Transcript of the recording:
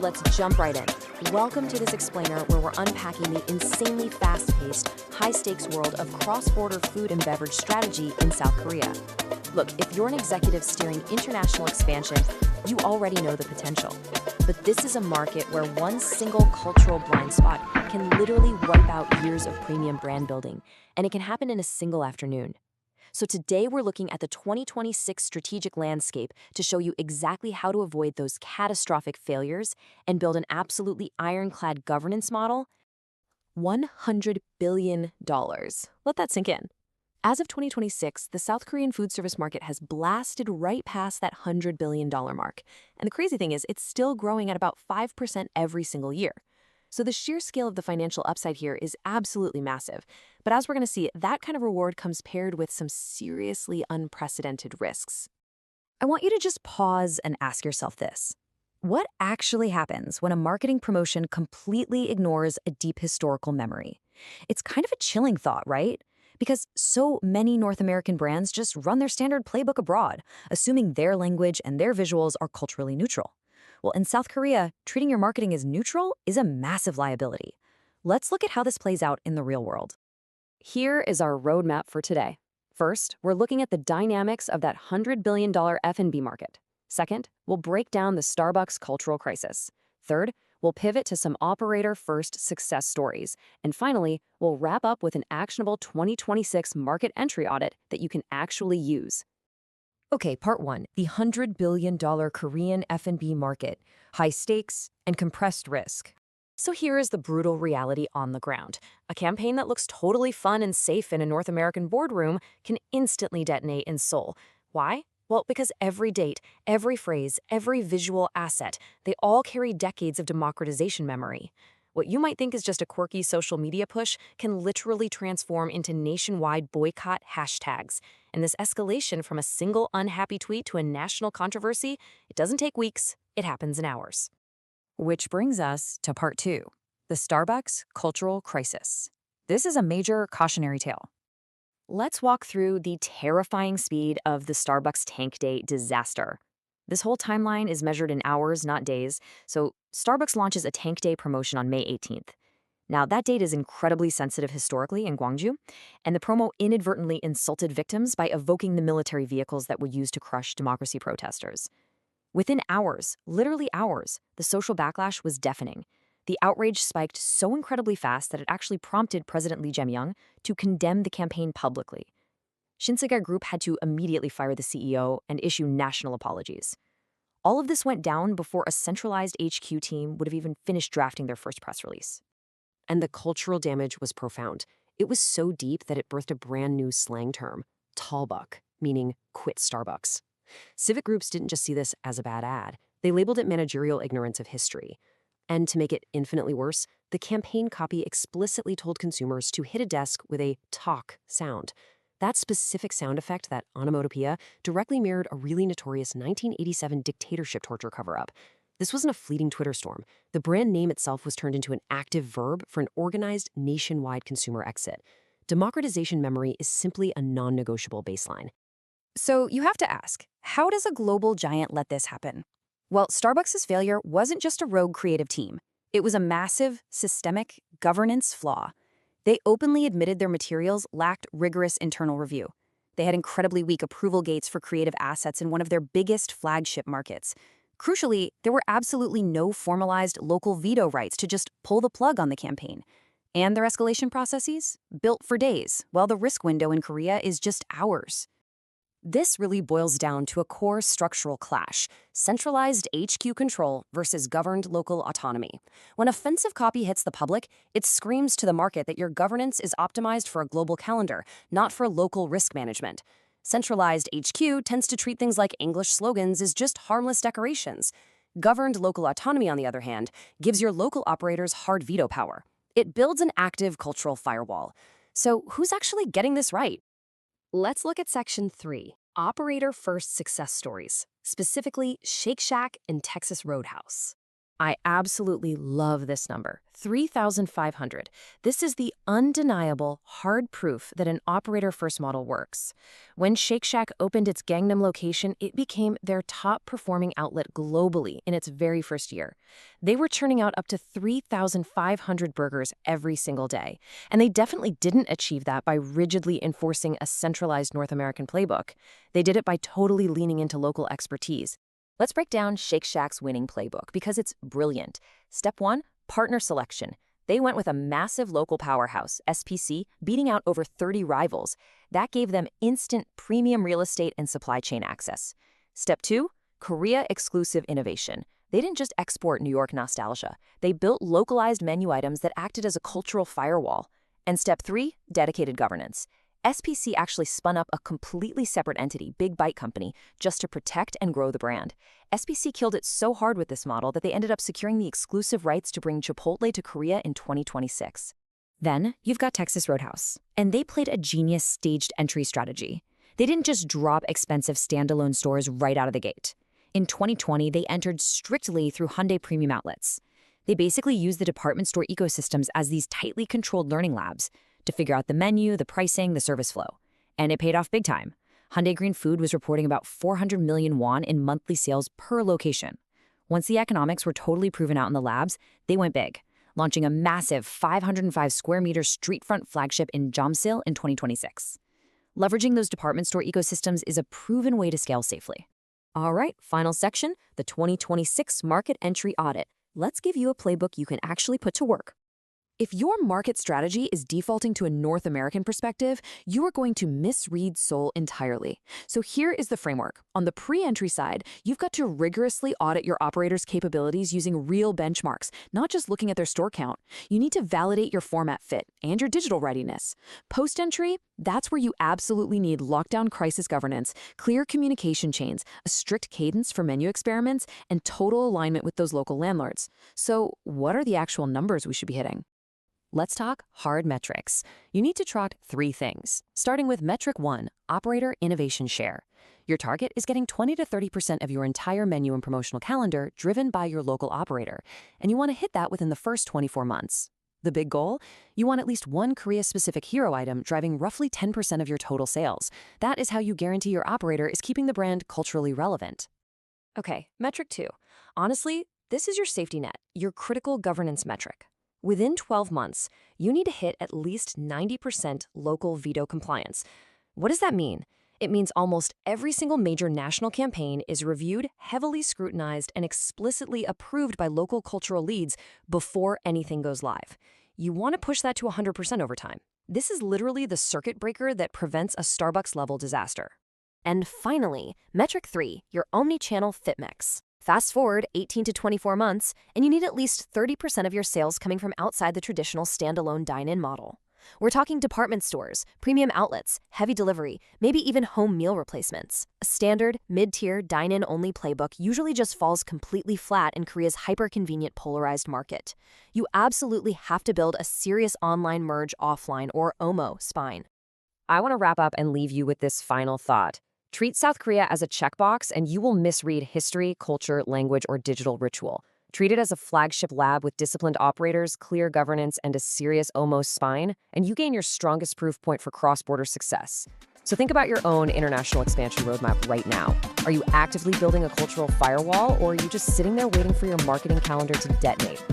let's jump right in. Welcome to this explainer where we're unpacking the insanely fast-paced, high-stakes world of cross-border food and beverage strategy in South Korea. Look, if you're an executive steering international expansion, you already know the potential. But this is a market where one single cultural blind spot can literally wipe out years of premium brand building, and it can happen in a single afternoon. So today we're looking at the 2026 strategic landscape to show you exactly how to avoid those catastrophic failures and build an absolutely ironclad governance model. $100 billion. Let that sink in. As of 2026, the South Korean food service market has blasted right past that $100 billion mark. And the crazy thing is, it's still growing at about 5% every single year. So the sheer scale of the financial upside here is absolutely massive. But as we're going to see, that kind of reward comes paired with some seriously unprecedented risks. I want you to just pause and ask yourself this. What actually happens when a marketing promotion completely ignores a deep historical memory? It's kind of a chilling thought, right? Because so many North American brands just run their standard playbook abroad, assuming their language and their visuals are culturally neutral. Well, in South Korea, treating your marketing as neutral is a massive liability. Let's look at how this plays out in the real world. Here is our roadmap for today. First, we're looking at the dynamics of that $100 billion F&B market. Second, we'll break down the Starbucks cultural crisis. Third, we'll pivot to some operator-first success stories. And finally, we'll wrap up with an actionable 2026 market entry audit that you can actually use. Okay, part one, the $100 billion Korean F&B market, high stakes and compressed risk. So here is the brutal reality on the ground. A campaign that looks totally fun and safe in a North American boardroom can instantly detonate in Seoul. Why? Well, because every date, every phrase, every visual asset, they all carry decades of democratization memory. What you might think is just a quirky social media push can literally transform into nationwide boycott hashtags. And this escalation from a single unhappy tweet to a national controversy, it doesn't take weeks, it happens in hours. Which brings us to part two, the Starbucks cultural crisis. This is a major cautionary tale. Let's walk through the terrifying speed of the Starbucks tank day disaster. This whole timeline is measured in hours, not days, so Starbucks launches a tank day promotion on May 18th. Now, that date is incredibly sensitive historically in Gwangju, and the promo inadvertently insulted victims by evoking the military vehicles that were used to crush democracy protesters. Within hours, literally hours, the social backlash was deafening. The outrage spiked so incredibly fast that it actually prompted President Lee Jae-myung to condemn the campaign publicly. Shinsegae Group had to immediately fire the CEO and issue national apologies. All of this went down before a centralized HQ team would have even finished drafting their first press release. And the cultural damage was profound. It was so deep that it birthed a brand new slang term, talbuk, meaning quit Starbucks. Civic groups didn't just see this as a bad ad. They labeled it managerial ignorance of history. And to make it infinitely worse, the campaign copy explicitly told consumers to hit a desk with a talk sound. That specific sound effect, that onomatopoeia, directly mirrored a really notorious 1987 dictatorship torture cover-up. This wasn't a fleeting Twitter storm. The brand name itself was turned into an active verb for an organized nationwide consumer exit. Democratization memory is simply a non-negotiable baseline. So you have to ask, how does a global giant let this happen? Well, Starbucks' failure wasn't just a rogue creative team. It was a massive, systemic governance flaw. They openly admitted their materials lacked rigorous internal review. They had incredibly weak approval gates for creative assets in one of their biggest flagship markets. Crucially, there were absolutely no formalized local veto rights to just pull the plug on the campaign. And their escalation processes? Built for days, while the risk window in Korea is just hours. This really boils down to a core structural clash, centralized HQ control versus governed local autonomy. When offensive copy hits the public, it screams to the market that your governance is optimized for a global calendar, not for local risk management. Centralized HQ tends to treat things like English slogans as just harmless decorations. Governed local autonomy, on the other hand, gives your local operators hard veto power. It builds an active cultural firewall. So who's actually getting this right? Let's look at Section 3, Operator First Success Stories, specifically Shake Shack and Texas Roadhouse. I absolutely love this number, 3,500. This is the undeniable, hard proof that an operator-first model works. When Shake Shack opened its Gangnam location, it became their top-performing outlet globally in its very first year. They were churning out up to 3,500 burgers every single day, and they definitely didn't achieve that by rigidly enforcing a centralized North American playbook. They did it by totally leaning into local expertise. Let's break down Shake Shack's winning playbook because it's brilliant. Step 1, partner selection. They went with a massive local powerhouse, SPC, beating out over 30 rivals. That gave them instant premium real estate and supply chain access. Step 2, Korea-exclusive innovation. They didn't just export New York nostalgia. They built localized menu items that acted as a cultural firewall. And step 3, dedicated governance. SPC actually spun up a completely separate entity, Big Bite Company, just to protect and grow the brand. SPC killed it so hard with this model that they ended up securing the exclusive rights to bring Chipotle to Korea in 2026. Then, you've got Texas Roadhouse, and they played a genius staged entry strategy. They didn't just drop expensive standalone stores right out of the gate. In 2020, they entered strictly through Hyundai premium outlets. They basically used the department store ecosystems as these tightly controlled learning labs to figure out the menu, the pricing, the service flow. And it paid off big time. Hyundai Green Food was reporting about 400 million won in monthly sales per location. Once the economics were totally proven out in the labs, they went big, launching a massive 505 square meter street-front flagship in Jomsil in 2026. Leveraging those department store ecosystems is a proven way to scale safely. All right, final section, the 2026 market entry audit. Let's give you a playbook you can actually put to work. If your market strategy is defaulting to a North American perspective, you are going to misread Seoul entirely. So here is the framework. On the pre-entry side, you've got to rigorously audit your operator's capabilities using real benchmarks, not just looking at their store count. You need to validate your format fit and your digital readiness. Post-entry, that's where you absolutely need lockdown crisis governance, clear communication chains, a strict cadence for menu experiments, and total alignment with those local landlords. So what are the actual numbers we should be hitting? Let's talk hard metrics. You need to track 3 things, starting with metric 1, operator innovation share. Your target is getting 20 to 30% of your entire menu and promotional calendar driven by your local operator, and you want to hit that within the first 24 months. The big goal? You want at least one Korea-specific hero item driving roughly 10% of your total sales. That is how you guarantee your operator is keeping the brand culturally relevant. Okay, metric 2. Honestly, this is your safety net, your critical governance metric. Within 12 months, you need to hit at least 90% local veto compliance. What does that mean? It means almost every single major national campaign is reviewed, heavily scrutinized, and explicitly approved by local cultural leads before anything goes live. You want to push that to 100% over time. This is literally the circuit breaker that prevents a Starbucks-level disaster. And finally, metric 3, your omni-channel fit mix. Fast forward 18 to 24 months, and you need at least 30% of your sales coming from outside the traditional standalone dine-in model. We're talking department stores, premium outlets, heavy delivery, maybe even home meal replacements. A standard, mid-tier, dine-in only playbook usually just falls completely flat in Korea's hyper-convenient polarized market. You absolutely have to build a serious online merge offline or OMO spine. I want to wrap up and leave you with this final thought. Treat South Korea as a checkbox and you will misread history, culture, language, or digital ritual. Treat it as a flagship lab with disciplined operators, clear governance, and a serious OMO spine, and you gain your strongest proof point for cross-border success. So think about your own international expansion roadmap right now. Are you actively building a cultural firewall, or are you just sitting there waiting for your marketing calendar to detonate?